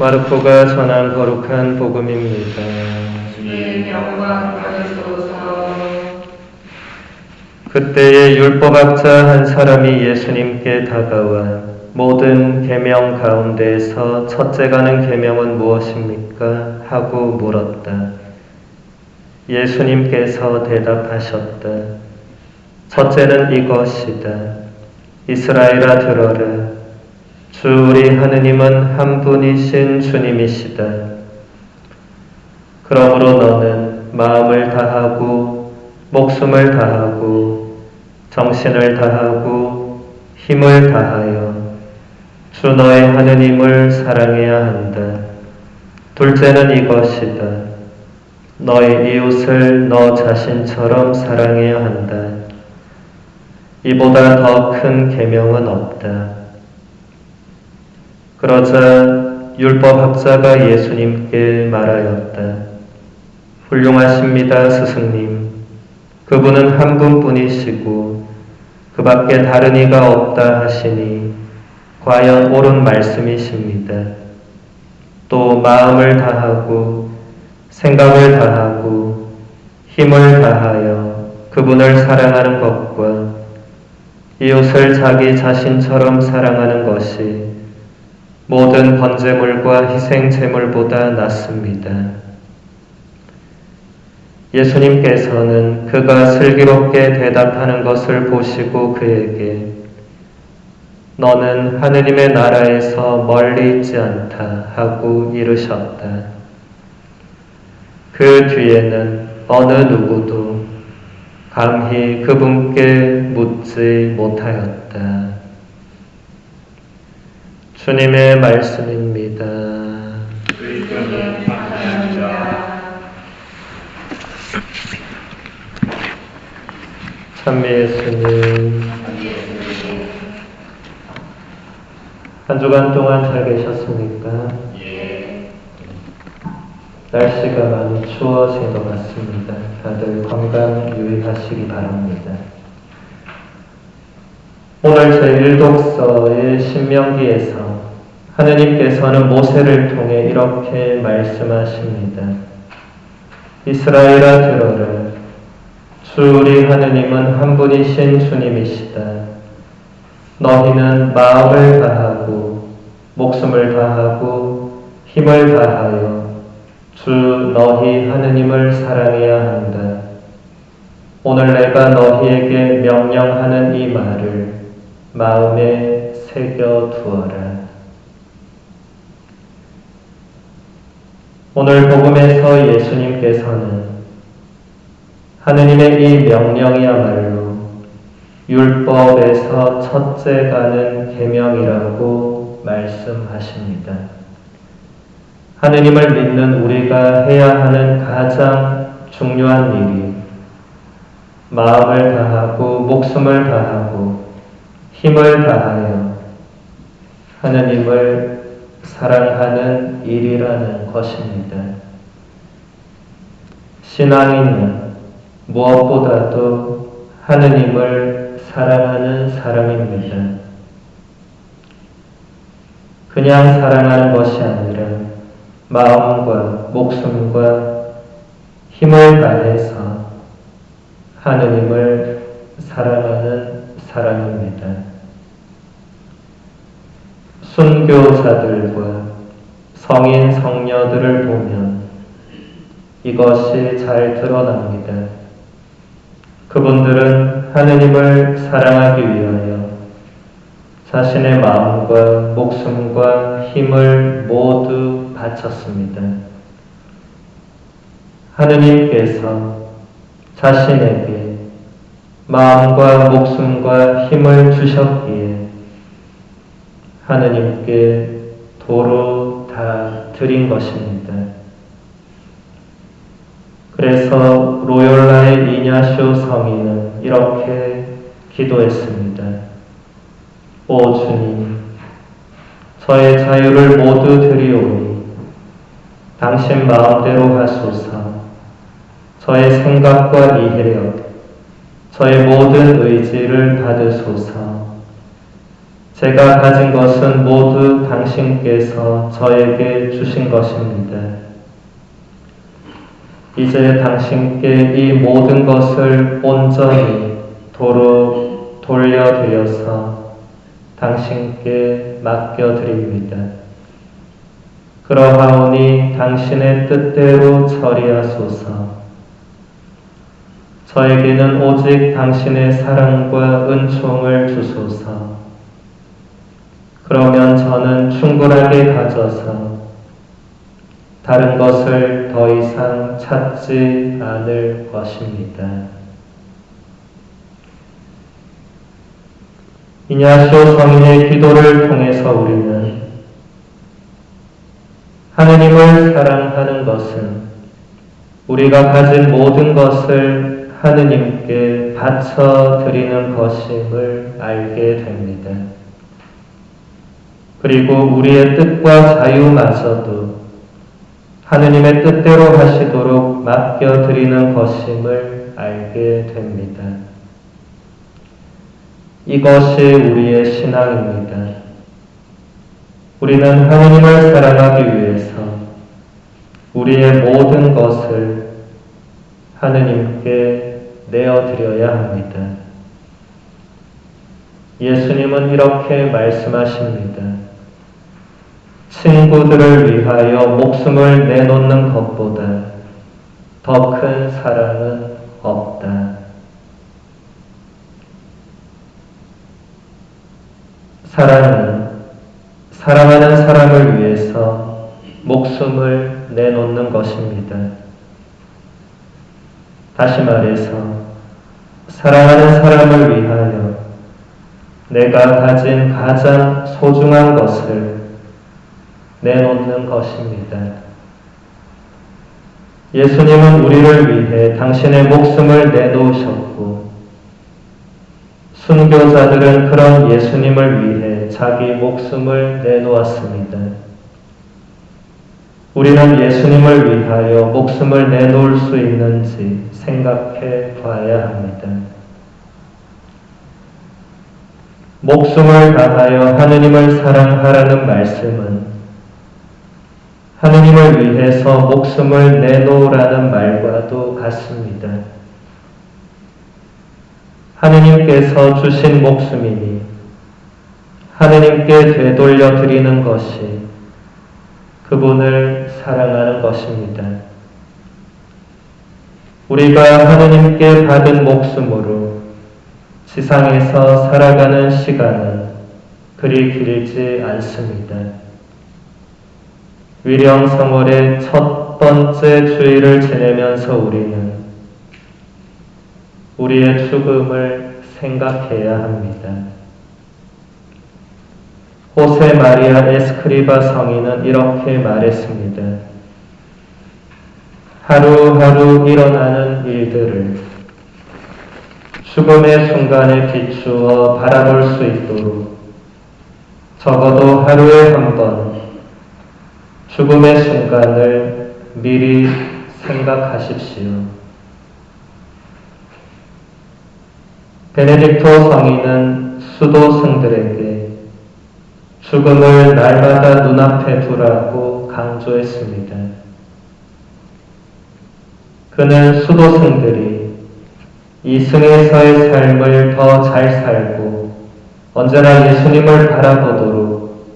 마르코가 전한 거룩한 복음입니다. 주님 영광 받으소서. 그때에 율법학자 한 사람이 예수님께 다가와 모든 계명 가운데에서 첫째가는 계명은 무엇입니까? 하고 물었다. 예수님께서 대답하셨다. 첫째는 이것이다. 이스라엘아 들어라. 주 우리 하느님은 한 분이신 주님이시다. 그러므로 너는 마음을 다하고 목숨을 다하고 정신을 다하고 힘을 다하여 주 너의 하느님을 사랑해야 한다. 둘째는 이것이다. 너의 이웃을 너 자신처럼 사랑해야 한다. 이보다 더 큰 계명은 없다. 그러자 율법학자가 예수님께 말하였다. 훌륭하십니다, 스승님. 그분은 한 분뿐이시고 그 밖에 다른 이가 없다 하시니 과연 옳은 말씀이십니다. 또 마음을 다하고 생각을 다하고 힘을 다하여 그분을 사랑하는 것과 이웃을 자기 자신처럼 사랑하는 것이 모든 번제물과 희생제물보다 낫습니다. 예수님께서는 그가 슬기롭게 대답하는 것을 보시고 그에게 너는 하느님의 나라에서 멀리 있지 않다 하고 이르셨다. 그 뒤에는 어느 누구도 감히 그분께 묻지 못하였다. 주님의 말씀입니다. 주님 감사합니다. 참미 예수님, 한 주간 동안 잘 계셨습니까? 예. 날씨가 많이 추워진 것 같습니다. 다들 건강 유의하시기 바랍니다. 오늘 제1독서의 신명기에서 하느님께서는 모세를 통해 이렇게 말씀하십니다. 이스라엘아 들어라. 주 우리 하느님은 한 분이신 주님이시다. 너희는 마음을 다하고 목숨을 다하고 힘을 다하여 주 너희 하느님을 사랑해야 한다. 오늘 내가 너희에게 명령하는 이 말을 마음에 새겨두어라. 오늘 복음에서 예수님께서는 하느님의 이 명령이야말로 율법에서 첫째가는 계명이라고 말씀하십니다. 하느님을 믿는 우리가 해야 하는 가장 중요한 일이 마음을 다하고 목숨을 다하고 힘을 다하여 하느님을 사랑하는 일이라는 것입니다. 신앙인은 무엇보다도 하느님을 사랑하는 사람입니다. 그냥 사랑하는 것이 아니라 마음과 목숨과 힘을 다해서 하느님을 사랑하는 사람입니다. 순교자들과 성인 성녀들을 보면 이것이 잘 드러납니다. 그분들은 하느님을 사랑하기 위하여 자신의 마음과 목숨과 힘을 모두 바쳤습니다. 하느님께서 자신에게 마음과 목숨과 힘을 주셨기에 하느님께 도로 다 드린 것입니다. 그래서 로욜라의 이냐시오 성인은 이렇게 기도했습니다. 오 주님, 저의 자유를 모두 드리오니 당신 마음대로 하소서. 저의 생각과 이해력, 저의 모든 의지를 받으소서. 제가 가진 것은 모두 당신께서 저에게 주신 것입니다. 이제 당신께 이 모든 것을 온전히 도로 돌려드려서 당신께 맡겨드립니다. 그러하오니 당신의 뜻대로 처리하소서. 저에게는 오직 당신의 사랑과 은총을 주소서. 그러면 저는 충분하게 가져서 다른 것을 더 이상 찾지 않을 것입니다. 이냐시오 성인의 기도를 통해서 우리는 하느님을 사랑하는 것은 우리가 가진 모든 것을 하느님께 바쳐 드리는 것임을 알게 됩니다. 그리고 우리의 뜻과 자유마저도 하느님의 뜻대로 하시도록 맡겨드리는 것임을 알게 됩니다. 이것이 우리의 신앙입니다. 우리는 하느님을 사랑하기 위해서 우리의 모든 것을 하느님께 내어드려야 합니다. 예수님은 이렇게 말씀하십니다. 친구들을 위하여 목숨을 내놓는 것보다 더 큰 사랑은 없다. 사랑은 사랑하는 사람을 위해서 목숨을 내놓는 것입니다. 다시 말해서 사랑하는 사람을 위하여 내가 가진 가장 소중한 것을 내놓는 것입니다. 예수님은 우리를 위해 당신의 목숨을 내놓으셨고 순교자들은 그런 예수님을 위해 자기 목숨을 내놓았습니다. 우리는 예수님을 위하여 목숨을 내놓을 수 있는지 생각해 봐야 합니다. 목숨을 다하여 하느님을 사랑하라는 말씀은 하느님을 위해서 목숨을 내놓으라는 말과도 같습니다. 하느님께서 주신 목숨이니 하느님께 되돌려 드리는 것이 그분을 사랑하는 것입니다. 우리가 하느님께 받은 목숨으로 지상에서 살아가는 시간은 그리 길지 않습니다. 위령성월의 첫 번째 주일을 지내면서 우리는 우리의 죽음을 생각해야 합니다. 호세 마리아 에스크리바 성인은 이렇게 말했습니다. 하루하루 일어나는 일들을 죽음의 순간에 비추어 바라볼 수 있도록 적어도 하루에 한 번 죽음의 순간을 미리 생각하십시오. 베네딕토 성인은 수도승들에게 죽음을 날마다 눈앞에 두라고 강조했습니다. 그는 수도승들이 이승에서의 삶을 더 잘 살고 언제나 예수님을 바라보도록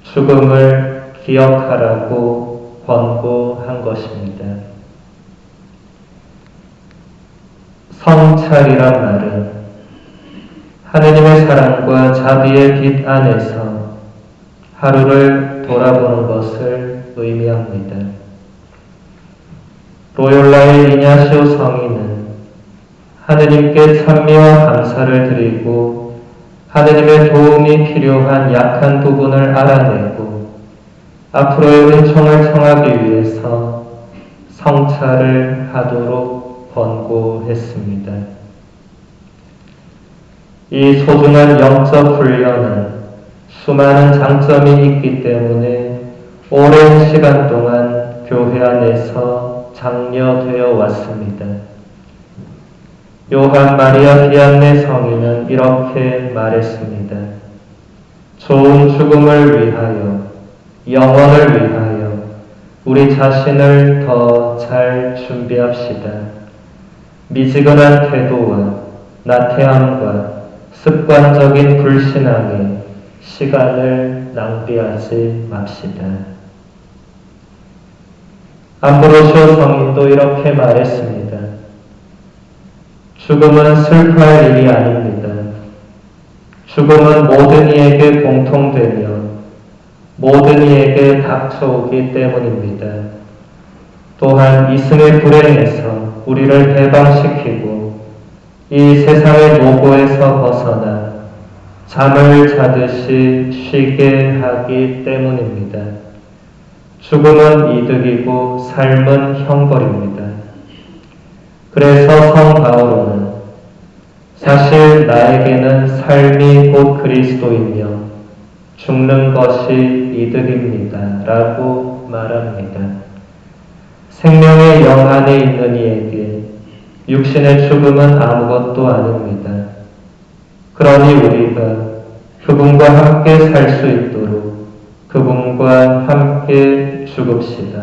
죽음을 기억하라고 권고한 것입니다. 성찰이란 말은 하느님의 사랑과 자비의 빛 안에서 하루를 돌아보는 것을 의미합니다. 로욜라의 이냐시오 성인은 하느님께 찬미와 감사를 드리고 하느님의 도움이 필요한 약한 부분을 알아내고 앞으로의 은총을 청하기 위해서 성찰을 하도록 권고했습니다. 이 소중한 영적 훈련은 수많은 장점이 있기 때문에 오랜 시간 동안 교회 안에서 장려되어 왔습니다. 요한 마리아 비안네 성인은 이렇게 말했습니다. 좋은 죽음을 위하여, 영원을 위하여 우리 자신을 더 잘 준비합시다. 미지근한 태도와 나태함과 습관적인 불신앙에 시간을 낭비하지 맙시다. 암브로시오 성인도 이렇게 말했습니다. 죽음은 슬퍼할 일이 아닙니다. 죽음은 모든 이에게 공통되며 모든 이에게 닥쳐오기 때문입니다. 또한 이승의 불행에서 우리를 해방시키고 이 세상의 노고에서 벗어나 잠을 자듯이 쉬게 하기 때문입니다. 죽음은 이득이고 삶은 형벌입니다. 그래서 성 바오로는 사실 나에게는 삶이 곧 그리스도이며 죽는 것이 이득입니다. 라고 말합니다. 생명의 영 안에 있는 이에게 육신의 죽음은 아무것도 아닙니다. 그러니 우리가 그분과 함께 살 수 있도록 그분과 함께 죽읍시다.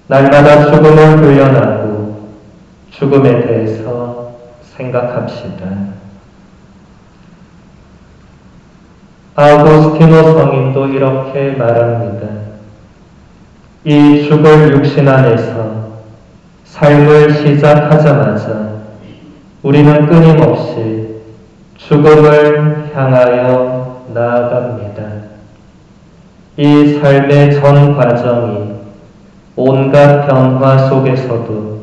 날마다 죽음을 훈련하고 죽음에 대해서 생각합시다. 아우구스티노 성인도 이렇게 말합니다. 이 죽을 육신 안에서 삶을 시작하자마자 우리는 끊임없이 죽음을 향하여 나아갑니다. 이 삶의 전 과정이 온갖 변화 속에서도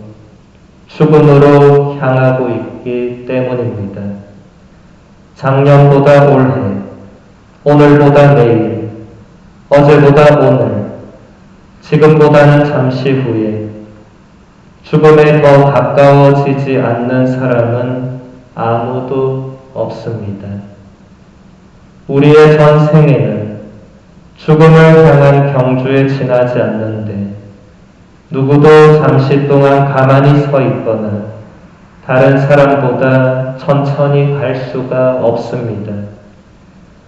죽음으로 향하고 있기 때문입니다. 작년보다 올해, 오늘보다 내일, 어제보다 오늘, 지금보다는 잠시 후에 죽음에 더 가까워지지 않는 사람은 아무도 없습니다. 우리의 전 생애는 죽음을 향한 경주에 지나지 않는데 누구도 잠시 동안 가만히 서 있거나 다른 사람보다 천천히 갈 수가 없습니다.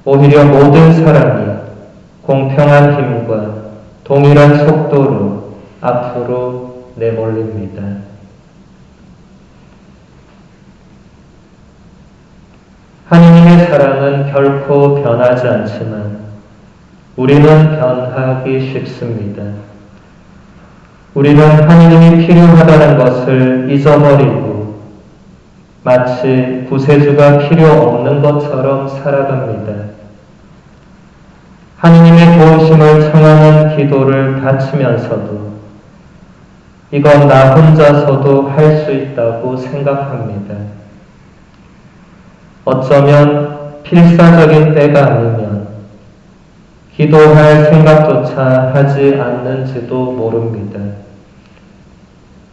오히려 모든 사람이 공평한 힘과 동일한 속도로 앞으로 내몰립니다. 하느님의 사랑은 결코 변하지 않지만 우리는 변하기 쉽습니다. 우리는 하느님이 필요하다는 것을 잊어버리고 마치 구세주가 필요 없는 것처럼 살아갑니다. 하느님의 도우심을 청하는 기도를 바치면서도 이건 나 혼자서도 할 수 있다고 생각합니다. 어쩌면 필사적인 때가 아니면 기도할 생각조차 하지 않는지도 모릅니다.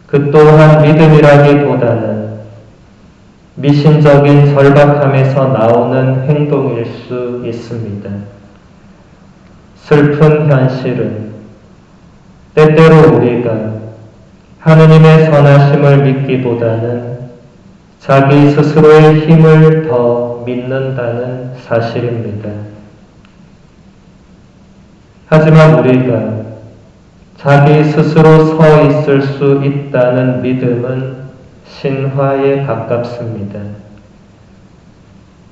그 또한 믿음이라기보다는 미신적인 절박함에서 나오는 행동일 수 있습니다. 슬픈 현실은 때때로 우리가 하느님의 선하심을 믿기보다는 자기 스스로의 힘을 더 믿는다는 사실입니다. 하지만 우리가 자기 스스로 서 있을 수 있다는 믿음은 신화에 가깝습니다.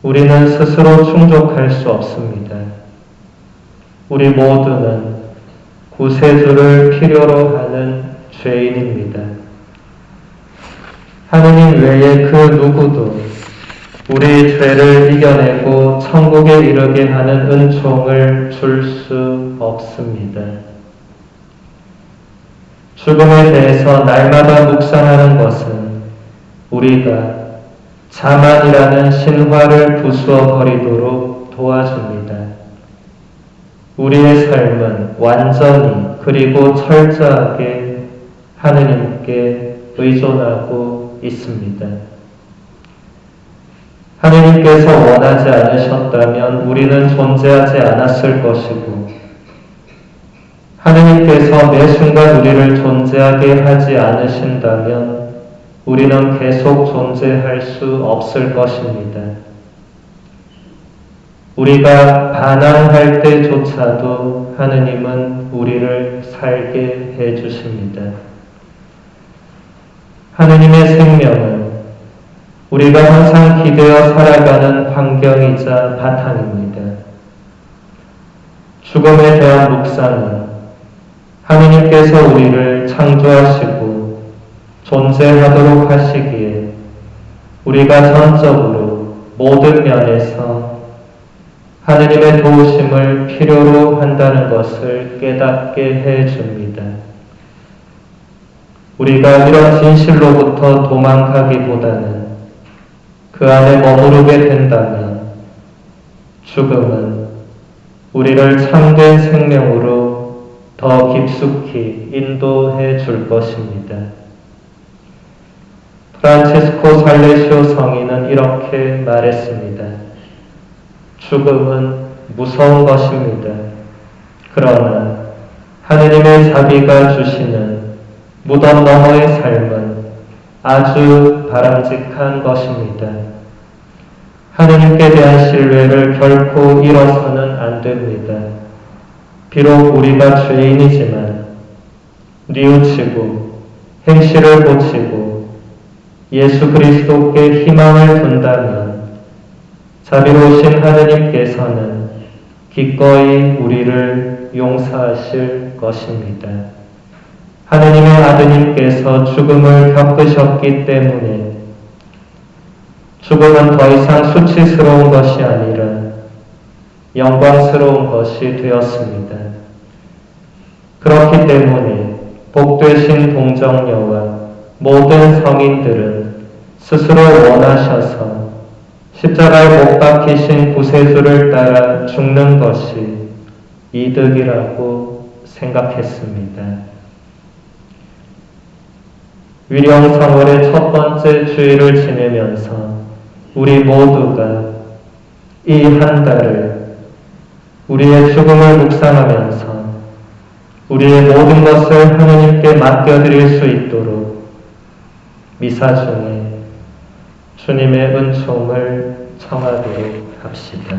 우리는 스스로 충족할 수 없습니다. 우리 모두는 구세주를 필요로 하는 죄인입니다. 하느님 외에 그 누구도 우리 죄를 이겨내고 천국에 이르게 하는 은총을 줄 수 없습니다. 죽음에 대해서 날마다 묵상하는 것은 우리가 자만이라는 신화를 부수어 버리도록 도와줍니다. 우리의 삶은 완전히 그리고 철저하게 하느님께 의존하고 있습니다. 하느님께서 원하지 않으셨다면 우리는 존재하지 않았을 것이고 하느님께서 매 순간 우리를 존재하게 하지 않으신다면 우리는 계속 존재할 수 없을 것입니다. 우리가 반항할 때조차도 하느님은 우리를 살게 해 주십니다. 하느님의 생명은 우리가 항상 기대어 살아가는 환경이자 바탕입니다. 죽음에 대한 묵상은 하느님께서 우리를 창조하시고 존재하도록 하시기에 우리가 전적으로 모든 면에서 하느님의 도우심을 필요로 한다는 것을 깨닫게 해 줍니다. 우리가 이런 진실로부터 도망가기보다는 그 안에 머무르게 된다면 죽음은 우리를 참된 생명으로 더 깊숙이 인도해 줄 것입니다. 프란치스코 살레시오 성인은 이렇게 말했습니다. 죽음은 무서운 것입니다. 그러나 하느님의 자비가 주시는 무덤 너머의 삶은 아주 바람직한 것입니다. 하느님께 대한 신뢰를 결코 잃어서는 안 됩니다. 비록 우리가 죄인이지만 뉘우치고 행실을 고치고 예수 그리스도께 희망을 둔다면 자비로우신 하느님께서는 기꺼이 우리를 용서하실 것입니다. 하느님의 아드님께서 죽음을 겪으셨기 때문에 죽음은 더 이상 수치스러운 것이 아니라 영광스러운 것이 되었습니다. 그렇기 때문에 복되신 동정녀와 모든 성인들은 스스로 원하셔서 십자가에 못 박히신 구세주를 따라 죽는 것이 이득이라고 생각했습니다. 위령성월의 첫 번째 주일을 지내면서 우리 모두가 이 한 달을 우리의 죽음을 묵상하면서 우리의 모든 것을 하느님께 맡겨드릴 수 있도록 미사 중에 주님의 은총을 청하도록 합시다.